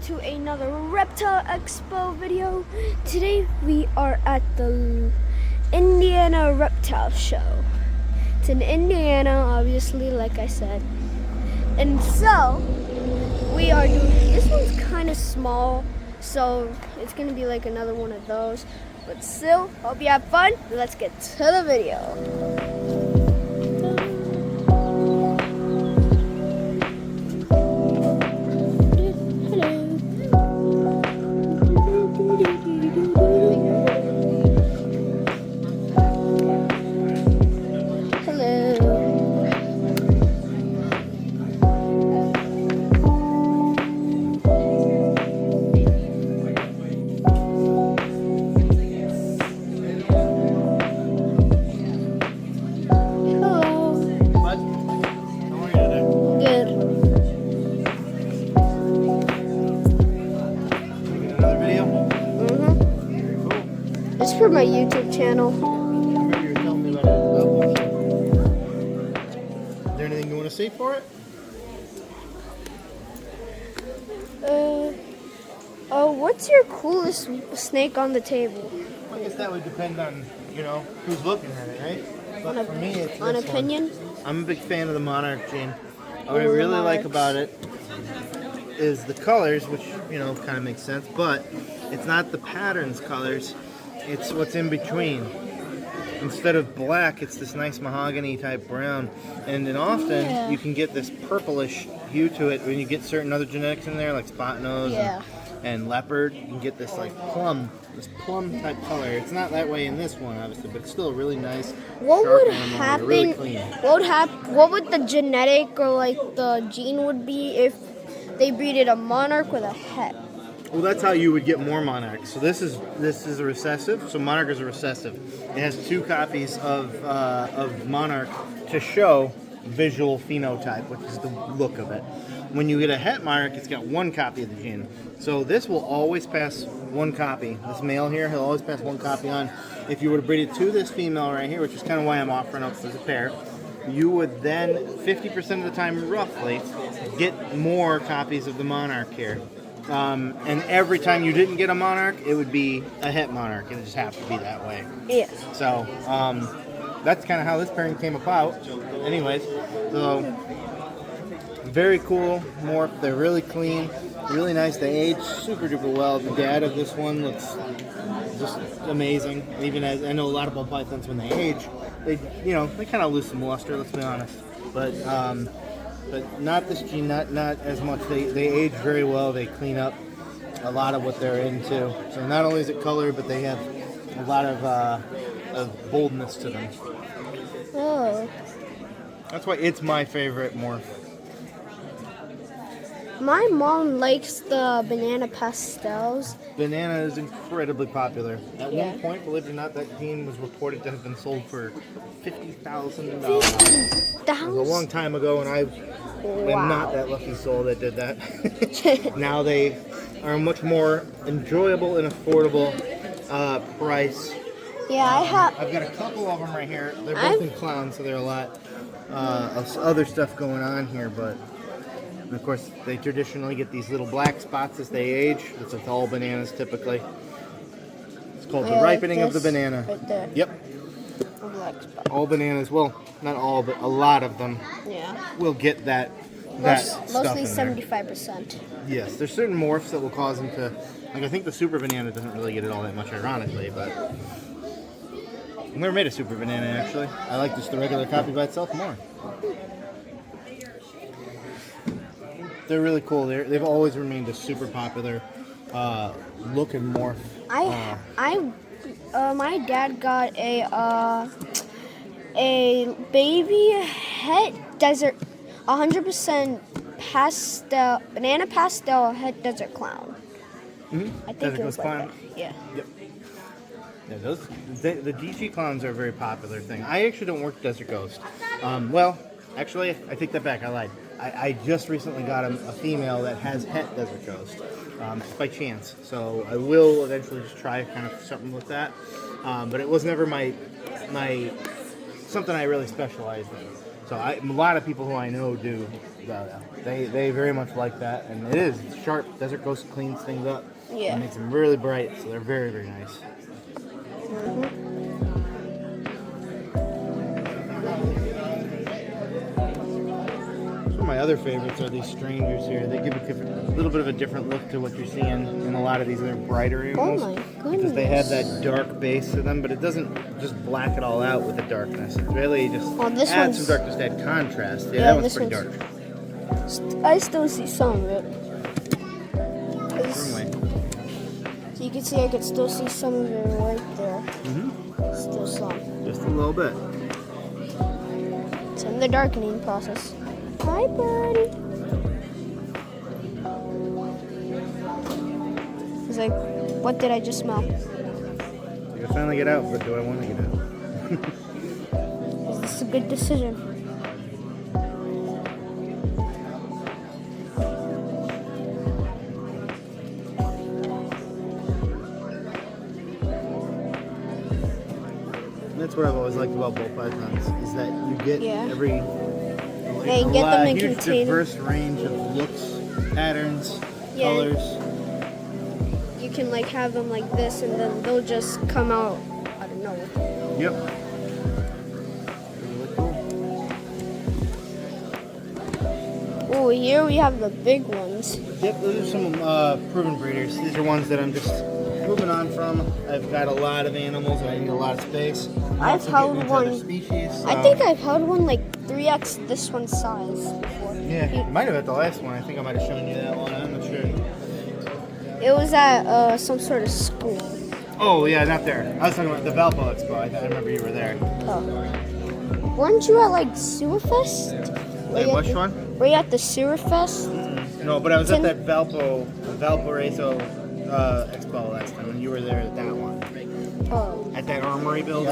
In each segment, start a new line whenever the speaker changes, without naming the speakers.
to another Reptile Expo video. Today we are at the Indiana Reptile Show. It's in Indiana, obviously, like I said. And so, we are doing, this one's kind of small, so it's going to be like another one of those. But still, hope you have fun. Let's get to the video. It's for my YouTube channel.
I remember you were telling me about it. Is there anything you want to say for it?
What's your coolest snake on the table?
I guess that would depend on, who's looking at it, right? But for me, it's
on
this
opinion.
one. I'm a big fan of the Monarch gene. What I really like about it is the colors, which, kind of makes sense, but it's not the patterns colors. It's what's in between. Instead of black, it's this nice mahogany type brown. And then often you can get this purplish hue to it when you get certain other genetics in there, like spot nose and leopard. You can get this like plum type color. It's not that way in this one, obviously, but it's still a really nice, sharp animal, really clean.
What would the genetic or like the gene would be if they breeded a monarch with a het?
Well, that's how you would get more monarchs. So this is a recessive. So monarch is a recessive. It has 2 copies of monarch to show visual phenotype, which is the look of it. When you get a het monarch, it's got 1 copy of the gene. So this will always pass 1 copy. This male here, he'll always pass 1 copy on. If you were to breed it to this female right here, which is kind of why I'm offering up as a pair, you would then 50% of the time, roughly, get more copies of the monarch here. And every time you didn't get a monarch, it would be a het monarch. It just happened to be that way.
Yeah.
So that's kind of how this pairing came about. Anyways, so very cool morph. They're really clean, really nice. They age super duper well. The dad of this one looks just amazing. Even as I know a lot of ball pythons, when they age, they kind of lose some luster. Let's be honest, but not this gene, not as much. They age very well. They clean up a lot of what they're into. So not only is it color, but they have a lot of boldness to them.
Oh.
That's why it's my favorite morph.
My mom likes the banana pastels.
Banana is incredibly popular. At one point, believe it or not, that gene was reported to have been sold for $50,000. It was a long time ago, and I am not that lucky soul that did that. Now they are a much more enjoyable and affordable price.
Yeah,
I've got a couple of them right here. They're both in clowns, so there are a lot of other stuff going on here, but and of course, they traditionally get these little black spots as they age. That's with all bananas typically. It's called the ripening of the banana.
Right there.
Yep.
A black spot.
All bananas, well, not all, but a lot of them will get that stuff
Mostly
in there.
75%.
Yes, there's certain morphs that will cause them to, like I think the super banana doesn't really get it all that much, ironically, but I've never made a super banana actually. I like just the regular copy by itself more. They're really cool. They've always remained a super popular look and morph.
My dad got a baby het desert, 100% pastel banana pastel het desert clown. I think it was like that. Yeah.
Yep. Yeah, the DG clowns are a very popular thing. I actually don't work Desert Ghost. Well, actually, I take that back. I lied. I just recently got a female that has het Desert Ghost, just by chance. So I will eventually just try kind of something with that. But it was never my something I really specialized in. So a lot of people who I know do They very much like that, and it is sharp. Desert Ghost cleans things up.
Yeah.
It makes them really bright, so they're very, very nice. Some of my other favorites are these strangers here. They give a little bit of a different look to what you're seeing in a lot of these other brighter animals.
Oh my goodness.
Because they have that dark base to them, but it doesn't just black it all out with the darkness. It really just
this
adds
one's-
some darkness to add contrast. Yeah,
Yeah,
that one's
this
pretty
one's-
dark.
I still see some of it. 'Cause-
Certainly.
So you can see I could still see some of it right there. Still some.
Just a little bit.
It's in the darkening process. Hi, buddy. He's like, what did I just smell?
I can finally get out, but do I want to get out?
Is this a good decision?
That's what I've always liked about ball pythons, is that you get every
Yeah, you get them in
huge
containers.
diverse range of looks, patterns,
Yeah.
colors.
You can like have them like this, and then they'll just come out out of nowhere.
Yep. Really cool.
Oh, here we have the big ones.
Yep, those are some proven breeders. These are ones that I'm just moving on from. I've got a lot of animals and I need a lot of space.
I've held one.
Other species,
I think I've held one like 3x this one's size before.
Yeah, you might have at the last one. I think I might have shown you that one. I'm not sure.
It was at some sort of school.
Oh yeah, not there. I was talking about the Valpo Expo. I remember you were there.
Oh. Weren't you at like Sewer Fest?
Wait, which one?
Were you at the Sewer Fest?
No, but I was at that Valparaiso Expo last time, and you were there at that one.
Oh.
At that armory building.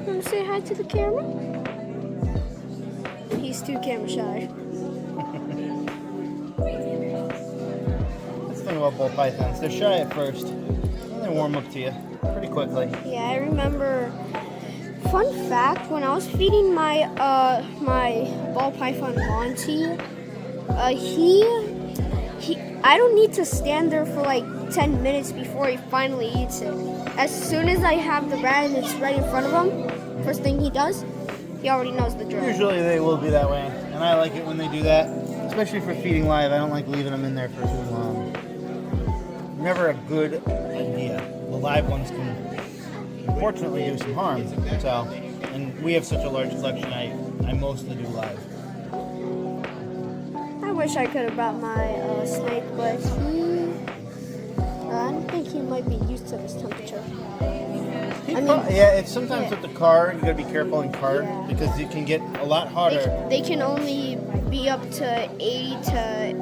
Want to say hi to the camera? He's too camera shy.
That's the thing about bull pythons. They're shy at first, and they warm up to you pretty quickly.
Yeah, I remember. Fun fact: when I was feeding my my ball python Monty, I don't need to stand there for like 10 minutes before he finally eats it. As soon as I have the rat and it's right in front of him, first thing he does, he already knows the drill.
Usually they will be that way, and I like it when they do that, especially for feeding live. I don't like leaving them in there for too long. Never a good idea. The live ones can unfortunately do some harm. So, and we have such a large collection. I mostly do live.
I wish I could have brought my snake, but I don't think he might be used to this temperature.
Yeah, it's sometimes with the car, you gotta be careful in car because it can get a lot hotter.
They can only be up to 80 to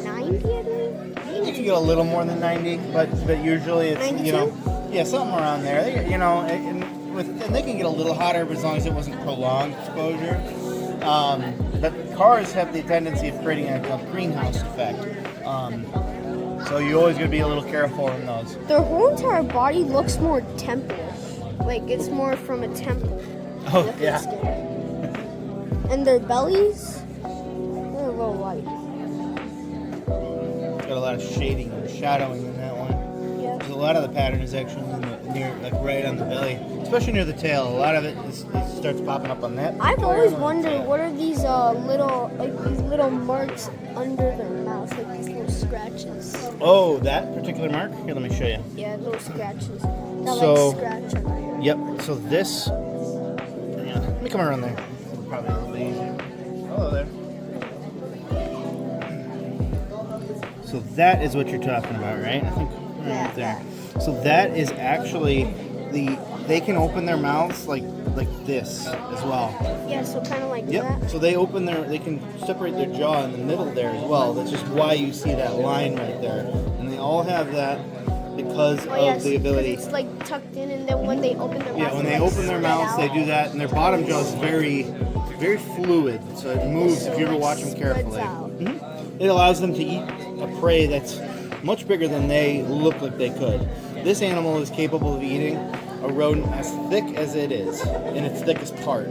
90, I believe.
You can get a little more than 90, but usually it's
92?
Something around there. And they can get a little hotter, but as long as it wasn't prolonged exposure. But cars have the tendency of creating a greenhouse effect. So you always gotta be a little careful in those.
Their whole entire body looks more temple. Like it's more from a temple.
Oh,
looking
yeah.
skin. And their bellies, they're a little light.
Got a lot of shading and shadowing in that one.
Yeah.
There's a lot of the pattern is actually right on the belly, especially near the tail. A lot of it starts popping up on that.
I've always wondered what are these little marks under their mouth, like these little scratches.
Oh, that particular mark? Here, let me show you.
Yeah, little scratches. That
So-
like scratch under here.
Yep. So this. Yeah, let me come around there. Probably a little bit easier. Hello there. So that is what you're talking about, right? I think right there. So that is actually they can open their mouths like this as well.
Yeah, so kind of like
Yep.
that.
So they can separate their jaw in the middle there as well. That's just why you see that line right there. And they all have that because of the ability.
It's like tucked in, and then when they open their mouth,
Yeah, when they open their mouths, they do that, and their bottom jaw is very, very fluid, so it moves if you ever watch them carefully. It allows them to eat a prey that's much bigger than they look like they could. This animal is capable of eating a a rodent as thick as it is, in its thickest part.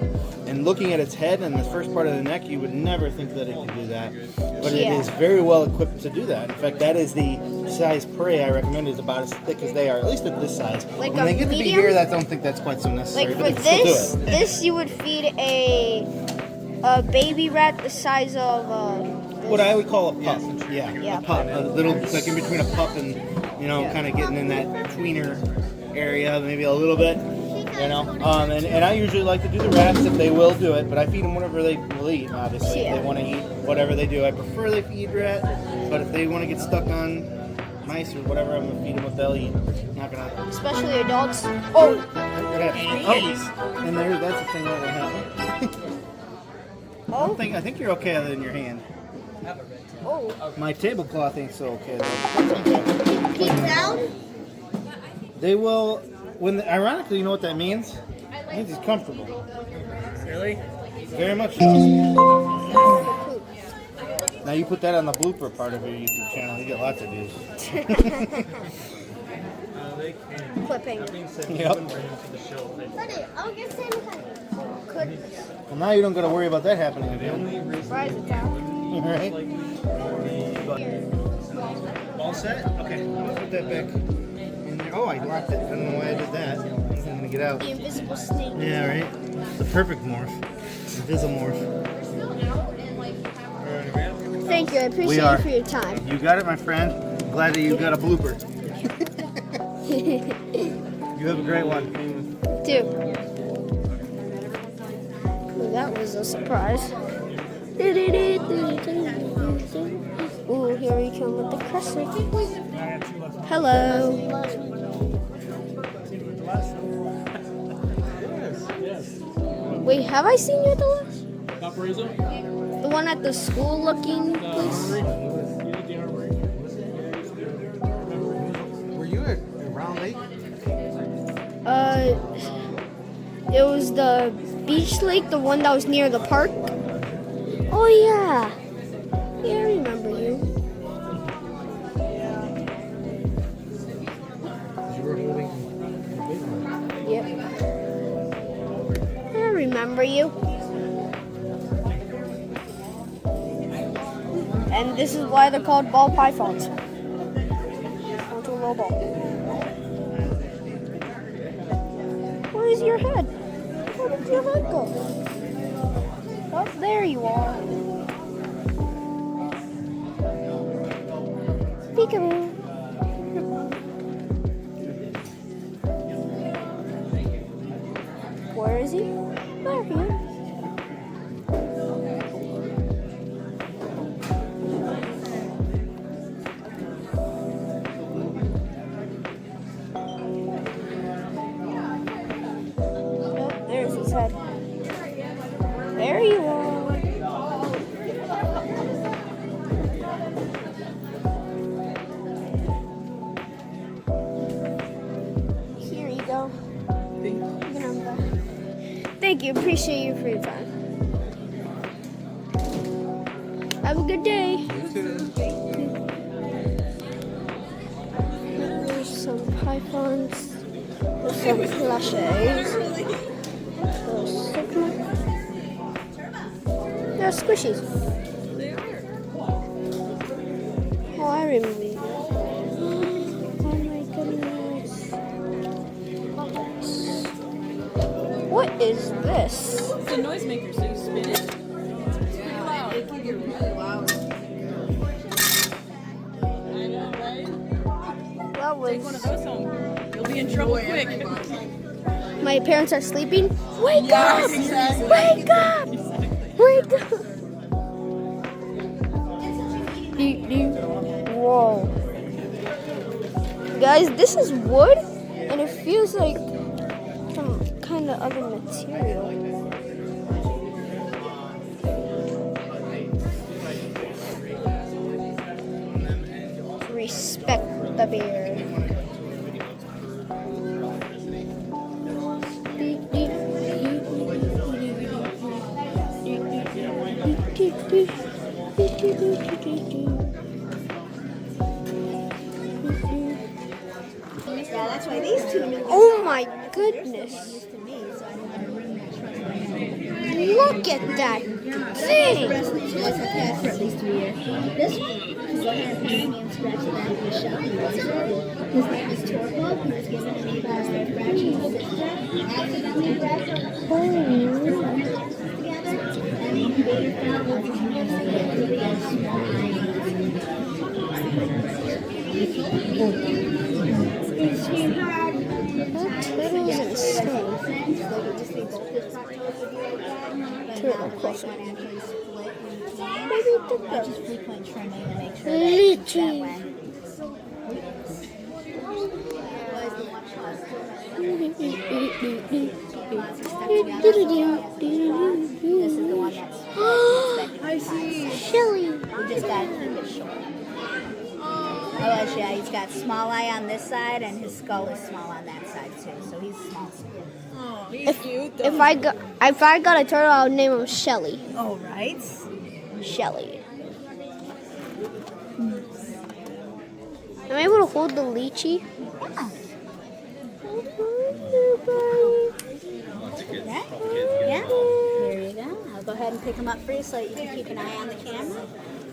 And looking at its head and the first part of the neck, you would never think that it could do that. But it is very well equipped to do that. In fact, that is the size prey I recommend, is about as thick as they are, at least at this size.
Like
when they get to be here, I don't think that's quite so necessary.
Like
but
for
they can
this,
still do it.
this you would feed a baby rat the size of
What I would call a pup. Yeah,
Yeah.
a pup. A little, like in between a pup and, you know, kind of getting in that tweener area, maybe a little bit. You know, and I usually like to do the rats if they will do it, but I feed them whatever they will eat, obviously. If they want to eat whatever they do. I prefer they feed rat, but if they want to get stuck on mice or whatever, I'm going to feed them what they'll eat. I'm not going to...
especially adults. Oh!
And there, that's the thing that will happen.
Oh!
I think you're okay other than your hand.
Oh!
My tablecloth ain't so okay, though. But that's okay.
Keep down?
They will... ironically, you know what that means? It means he's comfortable.
Really?
Very much so. Now you put that on the blooper part of your YouTube channel, you get lots of views.
Clipping.
Yep.
I'll get sanitizer.
Well, now you don't got to worry about that happening again.
Fries it down.
Right? All set? Okay, let's put that back in there. Oh, I locked it. I don't know why I did that. I'm going to get out.
The invisible snake.
Yeah, right? The perfect morph. Invisimorph.
Thank you. I appreciate you for your time.
You got it, my friend. I'm glad that you got a blooper. You have a great one.
Dude. Ooh, that was a surprise. Ooh, here we come with the crescent. Hello. Wait, have I seen you at the last? The one at the school looking place?
Were you at Round Lake?
It was the beach lake, the one that was near the park. Oh yeah. Yeah, I remember you. Yep. I remember you. And this is why they're called ball pythons. Onto a roll ball. Where is your head? Where did your head go? Oh, there you are. Peekaboo. Where is he? There he is. There's his head. There you are. Here you go. Thank you. Appreciate you for your time. Have a good day. There's some pythons. There's some plushies. They're squishies. Oh, I remember you. Oh my goodness. What is this?
It's a noisemaker, so you spin it. It's pretty loud. It can get really loud. I know, right?
That
Take one of
was.
those home. You'll be in trouble quick.
My parents are sleeping. Wake up!
Exactly.
Wake up! Wake up! Whoa. Guys, this is wood, and it feels like some kind of other material. Respect the bear.
Yeah, that's why these two new.
Oh my goodness. Look at that thing.
Has had for at least 3 years. This one is the Pan-American scratch that Michelle knows her. His name is Torpo. He was given a name by Bradshaw sister. Accidentally grabbed her together and incubator fell over to him. So he has small eyes. Sweetheart.
That turtle is insane. Turtle closer. Maybe it did that.
Just frequent trimming to make sure that it's that way. This is the one that's
I see. Shelly.
we just got to keep it short. Oh, yeah, he's got small eye on this side, and his skull is small on that side too. So he's small.
Oh, he's cute.
If I got a turtle, I would name him Shelly.
Oh, right.
Shelly. Am I able to hold the lychee?
Yeah. Yeah. Here you go. I'll go ahead and pick him up for you so that you can keep an eye on the camera.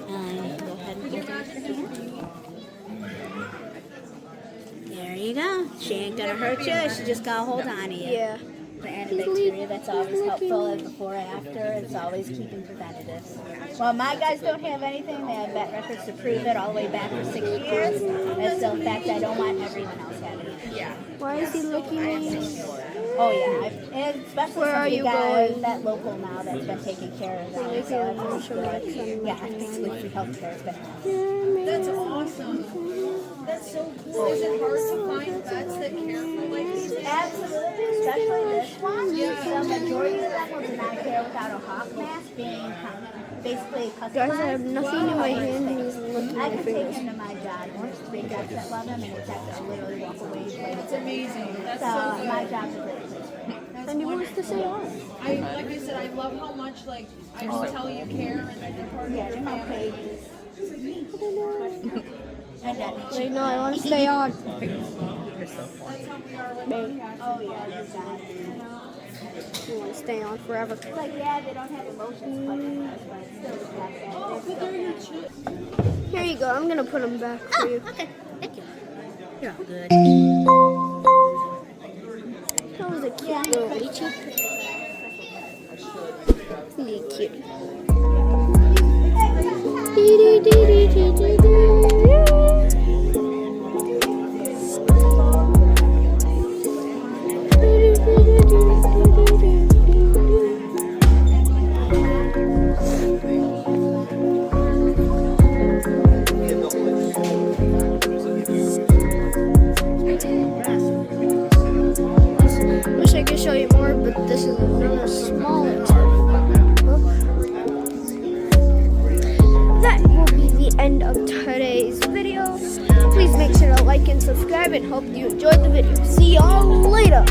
And go ahead and hold him for you. There you go. She ain't gonna hurt you. She just gonna hold on to you.
Yeah.
The antibacteria, that's always helpful, and before and after, it's always keeping preventatives. Well, my guys don't have anything. They have vet records to prove it all the way back for 6 years. And so, in fact, I don't want everyone else having it. Yeah.
Why is he looking at me?
Oh, yeah. And especially
Where are
since we
you
got
going?
that local now that's been taking care of them.
Like,
So
I'm
everyone's
sure
good.
that's
Yeah, basically free healthcare has been
That's awesome. That's so cool. Is it hard to find vets that care for like these?
Absolutely, especially this one. The majority of them will deny care without a hawk mask being basically customized.
Guys, I have nothing in my hand and he's looking
I
at my
can take
fingers.
him to my job. There's 3 dogs that love him, and it's actually literally walk away.
That's amazing. That's
So
so cool.
my job's a great place for him.
And he wants to say on.
Like I said, I love how much like I just tell you care and you're part of
Yeah,
your
they're not
family.
pages. And that
Wait, no, I want to stay on.
That's how we are with
Babe,
oh yeah, you got it.
I want to stay on forever.
It's like, yeah, they don't have emotions quite as much, but still it's not bad.
Oh, but they're your children.
Here you go. I'm going to put him back for you.
Okay, thank you. You're all good.
That was a cute little lychee. He's cute. Wish I could show you more, but this is another smaller book. That will be the end of today's video. Please make sure to like and subscribe and hope you enjoyed the video. See y'all later.